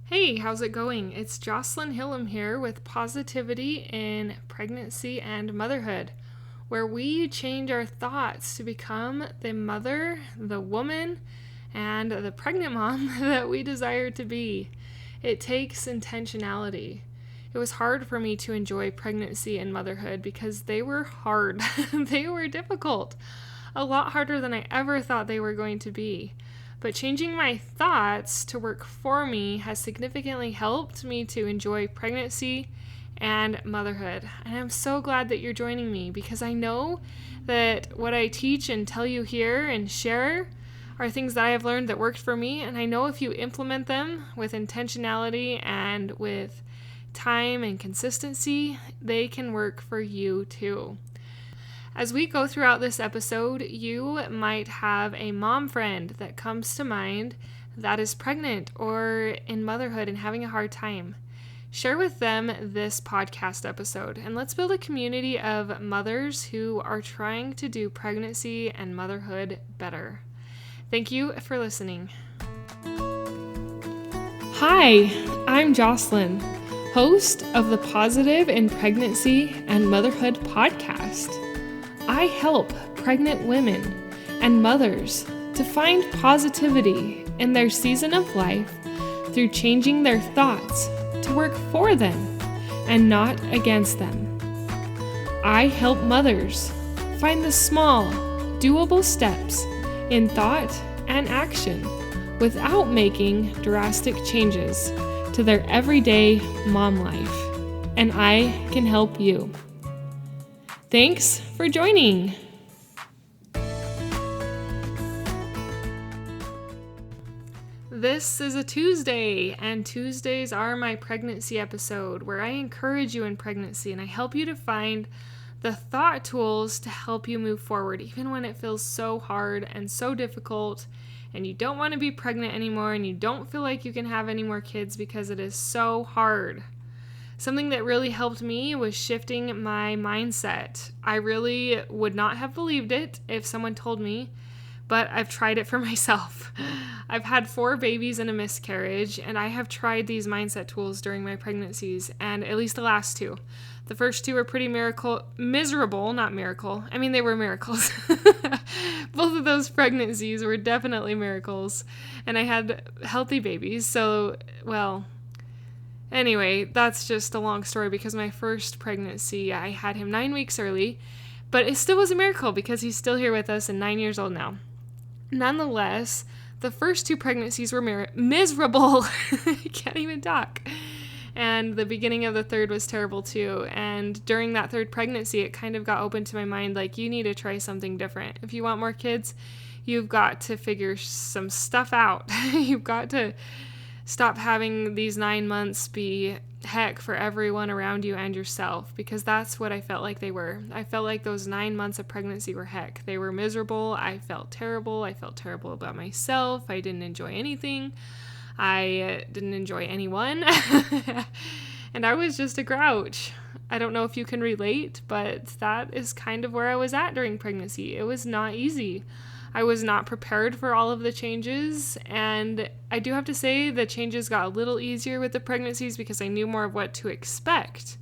Hey, how's it going? It's Jocelyn Hillam here with Positivity in Pregnancy and Motherhood, where we change our thoughts to become the mother, the woman, and the pregnant mom that we desire to be. It takes intentionality. It was hard for me to enjoy pregnancy and motherhood because they were hard. They were difficult. A lot harder than I ever thought they were going to be. But changing my thoughts to work for me has significantly helped me to enjoy pregnancy and motherhood. And I'm so glad that you're joining me because I know that what I teach and tell you here and share are things that I have learned that worked for me. And I know if you implement them with intentionality and with time and consistency, they can work for you too. As we go throughout this episode, you might have a mom friend that comes to mind that is pregnant or in motherhood and having a hard time. Share with them this podcast episode, and let's build a community of mothers who are trying to do pregnancy and motherhood better. Thank you for listening. Hi, I'm Jocelyn, host of the Positive in Pregnancy and Motherhood podcast. I help pregnant women and mothers to find positivity in their season of life through changing their thoughts to work for them and not against them. I help mothers find the small, doable steps in thought and action without making drastic changes to their everyday mom life. And I can help you. Thanks for joining. This is a Tuesday, and Tuesdays are my pregnancy episode where I encourage you in pregnancy and I help you to find the thought tools to help you move forward, even when it feels so hard and so difficult and you don't want to be pregnant anymore and you don't feel like you can have any more kids because it is so hard. Something that really helped me was shifting my mindset. I really would not have believed it if someone told me, but I've tried it for myself. I've had 4 babies and a miscarriage, and I have tried these mindset tools during my pregnancies, and at least the last 2. The first 2 were pretty miserable, not miracle. I mean, they were miracles. Both of those pregnancies were definitely miracles, and I had healthy babies, so, well... Anyway, that's just a long story because my first pregnancy, I had him 9 weeks early, but it still was a miracle because he's still here with us and 9 years old now. Nonetheless, the first 2 pregnancies were miserable. I can't even talk. And the beginning of the third was terrible too. And during that third pregnancy, it kind of got open to my mind, like, you need to try something different. If you want more kids, you've got to figure some stuff out. You've got to stop having these 9 months be heck for everyone around you and yourself, because that's what I felt like they were. I felt like those 9 months of pregnancy were heck. They were miserable. I felt terrible. I felt terrible about myself. I didn't enjoy anything. I didn't enjoy anyone. And I was just a grouch. I don't know if you can relate, but that is kind of where I was at during pregnancy. It was not easy. I was not prepared for all of the changes, and I do have to say the changes got a little easier with the pregnancies because I knew more of what to expect.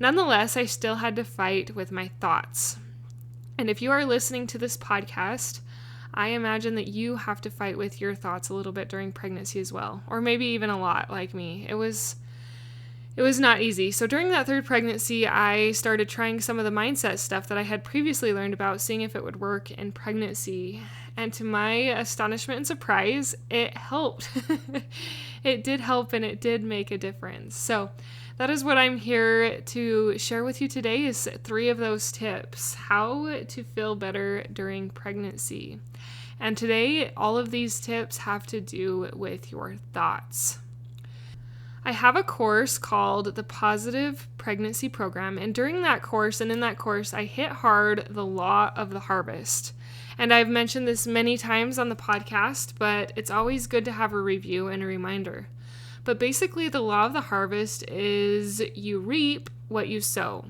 Nonetheless, I still had to fight with my thoughts. And if you are listening to this podcast, I imagine that you have to fight with your thoughts a little bit during pregnancy as well, or maybe even a lot like me. It was not easy. So during that third pregnancy, I started trying some of the mindset stuff that I had previously learned about, seeing if it would work in pregnancy. And to my astonishment and surprise, it helped. It did help and it did make a difference. So that is what I'm here to share with you today, is 3 of those tips, how to feel better during pregnancy. And today, all of these tips have to do with your thoughts. I have a course called the Positive Pregnancy Program, and during that course and in that course, I hit hard the law of the harvest. And I've mentioned this many times on the podcast, but it's always good to have a review and a reminder. But basically, the law of the harvest is you reap what you sow.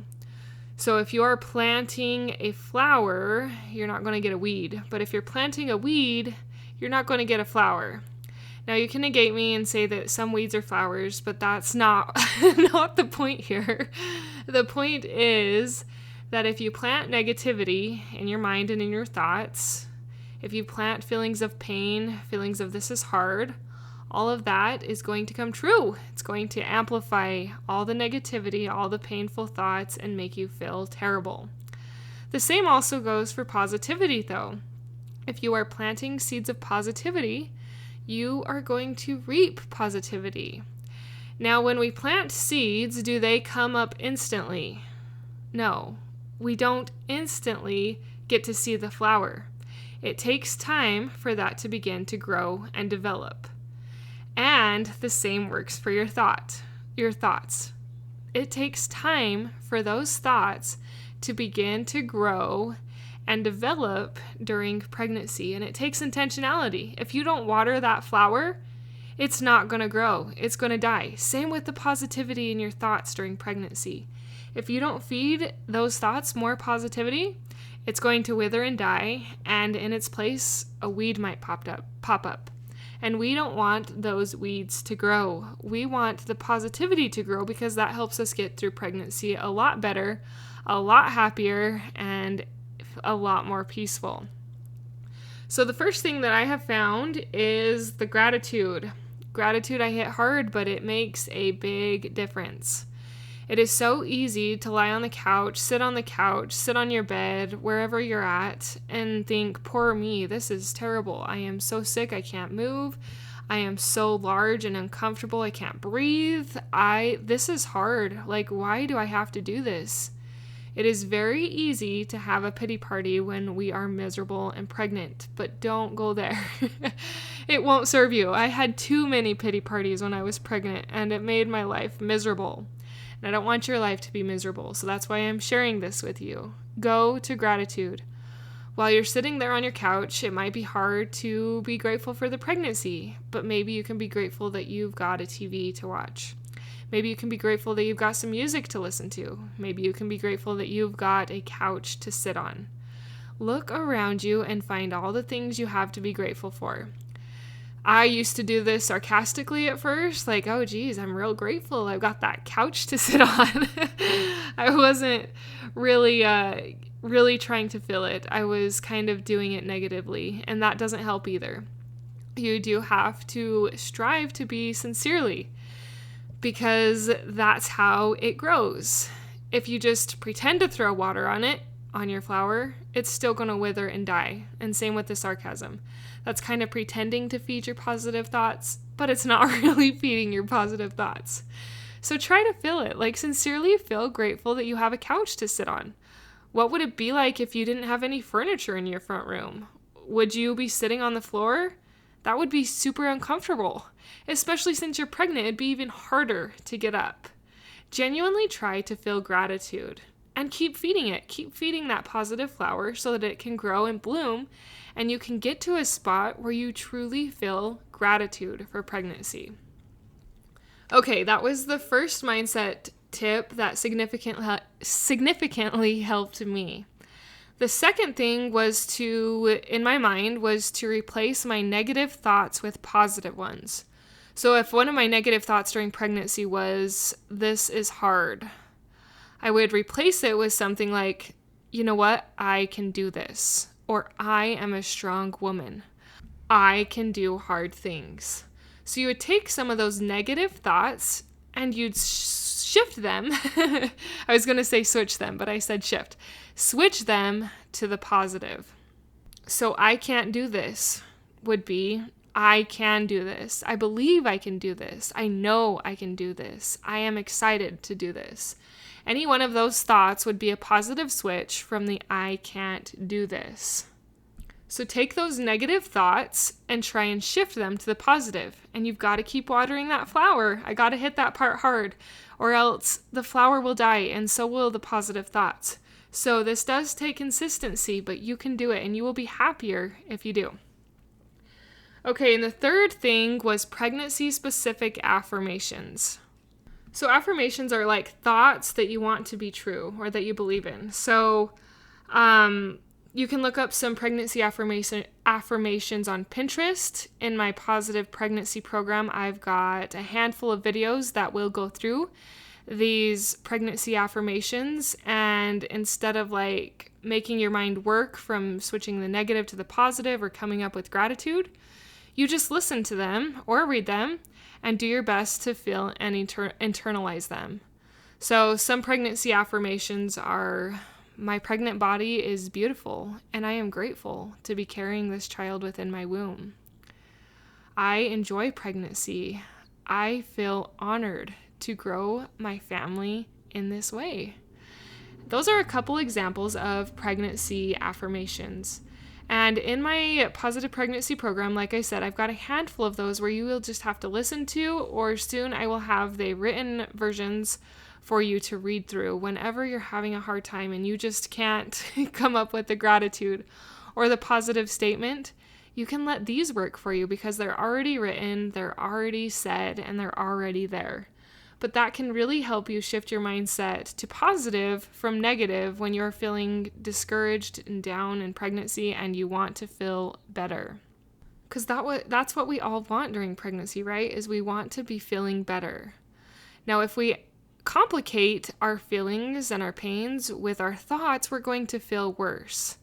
So if you're planting a flower, you're not going to get a weed. But if you're planting a weed, you're not going to get a flower. Now you can negate me and say that some weeds are flowers, but that's not not the point here. The point is that if you plant negativity in your mind and in your thoughts, if you plant feelings of pain, feelings of this is hard, all of that is going to come true. It's going to amplify all the negativity, all the painful thoughts, and make you feel terrible. The same also goes for positivity, though. If you are planting seeds of positivity, you are going to reap positivity. Now, when we plant seeds, do they come up instantly? No, we don't instantly get to see the flower. It takes time for that to begin to grow and develop. And the same works for your thoughts. It takes time for those thoughts to begin to grow and develop during pregnancy. And it takes intentionality. If you don't water that flower, it's not going to grow. It's going to die. Same with the positivity in your thoughts during pregnancy. If you don't feed those thoughts more positivity, it's going to wither and die, and in its place, a weed might pop up. And we don't want those weeds to grow. We want the positivity to grow because that helps us get through pregnancy a lot better, a lot happier, and a lot more peaceful. So the first thing that I have found is the gratitude. Gratitude I hit hard, but it makes a big difference. It is so easy to lie on the couch, sit on your bed, wherever you're at, and think, poor me, this is terrible. I am so sick, I can't move. I am so large and uncomfortable, I can't breathe. This is hard. Like, why do I have to do this? It is very easy to have a pity party when we are miserable and pregnant, but don't go there. It won't serve you. I had too many pity parties when I was pregnant, and it made my life miserable. And I don't want your life to be miserable, so that's why I'm sharing this with you. Go to gratitude. While you're sitting there on your couch, it might be hard to be grateful for the pregnancy, but maybe you can be grateful that you've got a TV to watch. Maybe you can be grateful that you've got some music to listen to. Maybe you can be grateful that you've got a couch to sit on. Look around you and find all the things you have to be grateful for. I used to do this sarcastically at first, like, oh geez, I'm real grateful I've got that couch to sit on. I wasn't really trying to feel it. I was kind of doing it negatively, and that doesn't help either. You do have to strive to be sincerely, because that's how it grows. If you just pretend to throw water on your flower, it's still going to wither and die. And same with the sarcasm. That's kind of pretending to feed your positive thoughts, but it's not really feeding your positive thoughts. So try to feel it. Like, sincerely feel grateful that you have a couch to sit on. What would it be like if you didn't have any furniture in your front room? Would you be sitting on the floor? That would be super uncomfortable. Especially since you're pregnant, it'd be even harder to get up. Genuinely try to feel gratitude and keep feeding it. Keep feeding that positive flower so that it can grow and bloom, and you can get to a spot where you truly feel gratitude for pregnancy. Okay, that was the first mindset tip that significantly helped me. The second thing in my mind was to replace my negative thoughts with positive ones. So if one of my negative thoughts during pregnancy was, this is hard, I would replace it with something like, you know what, I can do this. Or I am a strong woman. I can do hard things. So you would take some of those negative thoughts and you'd shift them. I was going to say switch them, but I said shift. Switch them to the positive. So I can't do this would be, I can do this. I believe I can do this. I know I can do this. I am excited to do this. Any one of those thoughts would be a positive switch from the I can't do this. So take those negative thoughts and try and shift them to the positive. And you've got to keep watering that flower. I got to hit that part hard, or else the flower will die and so will the positive thoughts. So this does take consistency, but you can do it and you will be happier if you do. Okay, and the third thing was pregnancy-specific affirmations. So affirmations are like thoughts that you want to be true or that you believe in. So You can look up some pregnancy affirmations on Pinterest. In my positive pregnancy program, I've got a handful of videos that will go through these pregnancy affirmations, and instead of like making your mind work from switching the negative to the positive or coming up with gratitude, you just listen to them or read them and do your best to feel and internalize them. So some pregnancy affirmations are: my pregnant body is beautiful, and I am grateful to be carrying this child within my womb. I enjoy pregnancy. I feel honored to grow my family in this way. Those are a couple examples of pregnancy affirmations. And in my positive pregnancy program, like I said, I've got a handful of those where you will just have to listen to, or soon I will have the written versions for you to read through whenever you're having a hard time and you just can't come up with the gratitude or the positive statement. You can let these work for you because they're already written, they're already said, and they're already there. But that can really help you shift your mindset to positive from negative when you're feeling discouraged and down in pregnancy and you want to feel better. Because that's what we all want during pregnancy, right? Is we want to be feeling better. Now, if we complicate our feelings and our pains with our thoughts, we're going to feel worse.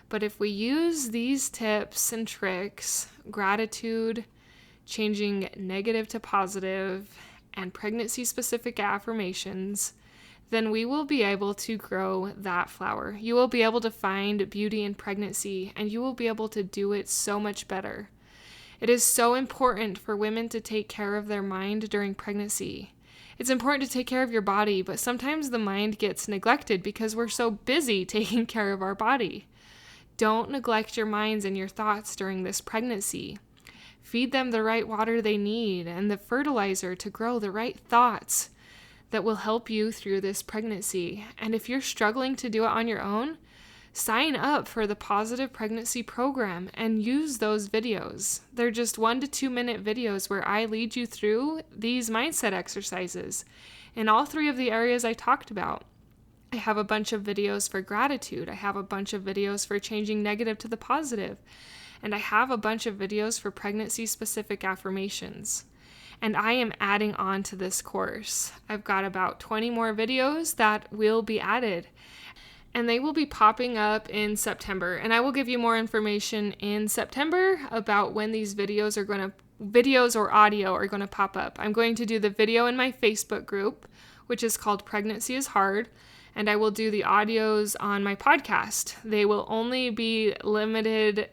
But if we use these tips and tricks, gratitude, changing negative to positive, and pregnancy-specific affirmations, then we will be able to grow that flower. You will be able to find beauty in pregnancy, and you will be able to do it so much better. It is so important for women to take care of their mind during pregnancy. It's important to take care of your body, but sometimes the mind gets neglected because we're so busy taking care of our body. Don't neglect your minds and your thoughts during this pregnancy. Feed them the right water they need and the fertilizer to grow the right thoughts that will help you through this pregnancy. And if you're struggling to do it on your own, sign up for the Positive Pregnancy Program and use those videos. They're just 1 to 2 minute videos where I lead you through these mindset exercises in all 3 of the areas I talked about. I have a bunch of videos for gratitude. I have a bunch of videos for changing negative to the positive. And I have a bunch of videos for pregnancy-specific affirmations. And I am adding on to this course. I've got about 20 more videos that will be added. And they will be popping up in September. And I will give you more information in September about when these videos or audio are going to pop up. I'm going to do the video in my Facebook group, which is called Pregnancy is Hard. And I will do the audios on my podcast. They will only be limitedly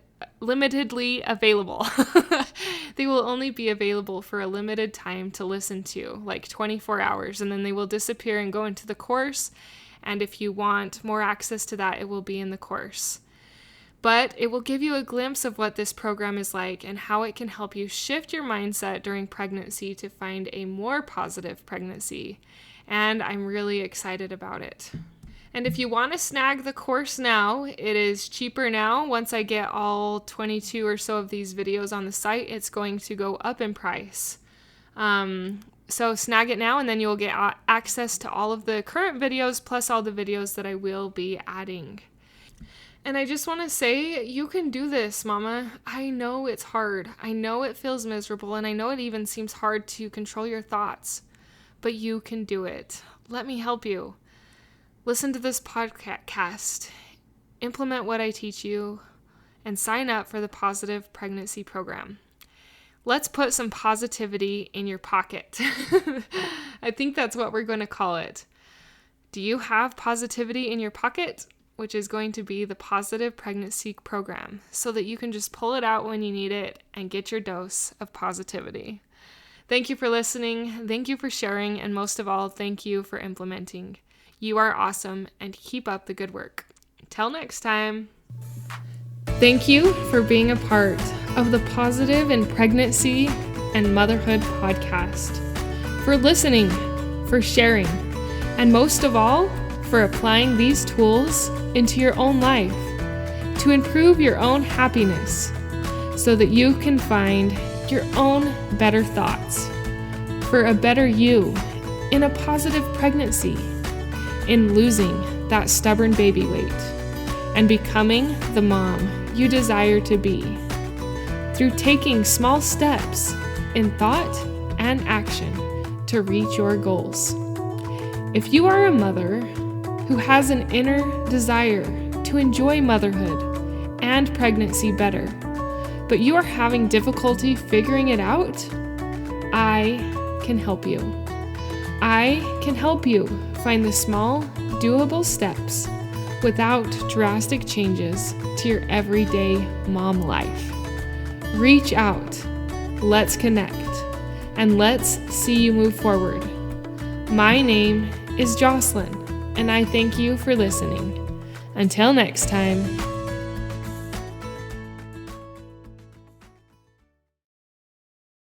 available. They will only be available for a limited time to listen to, like 24 hours, and then they will disappear and go into the course. And if you want more access to that, it will be in the course. But it will give you a glimpse of what this program is like and how it can help you shift your mindset during pregnancy to find a more positive pregnancy. And I'm really excited about it. And if you want to snag the course now, it is cheaper now. Once I get all 22 or so of these videos on the site, it's going to go up in price. So snag it now, and then you'll get access to all of the current videos plus all the videos that I will be adding. And I just want to say, you can do this, Mama. I know it's hard. I know it feels miserable, and I know it even seems hard to control your thoughts. But you can do it. Let me help you. Listen to this podcast, implement what I teach you, and sign up for the Positive Pregnancy Program. Let's put some positivity in your pocket. I think that's what we're going to call it. Do you have positivity in your pocket? Which is going to be the Positive Pregnancy Program, so that you can just pull it out when you need it and get your dose of positivity. Thank you for listening. Thank you for sharing. And most of all, thank you for implementing. You are awesome, and keep up the good work. Till next time. Thank you for being a part of the Positive in Pregnancy and Motherhood podcast, for listening, for sharing, and most of all, for applying these tools into your own life to improve your own happiness so that you can find your own better thoughts for a better you in a positive pregnancy, in losing that stubborn baby weight, and becoming the mom you desire to be through taking small steps in thought and action to reach your goals. If you are a mother who has an inner desire to enjoy motherhood and pregnancy better, but you are having difficulty figuring it out, I can help you. I can help you find the small, doable steps without drastic changes to your everyday mom life. Reach out, let's connect, and let's see you move forward. My name is Jocelyn, and I thank you for listening. Until next time.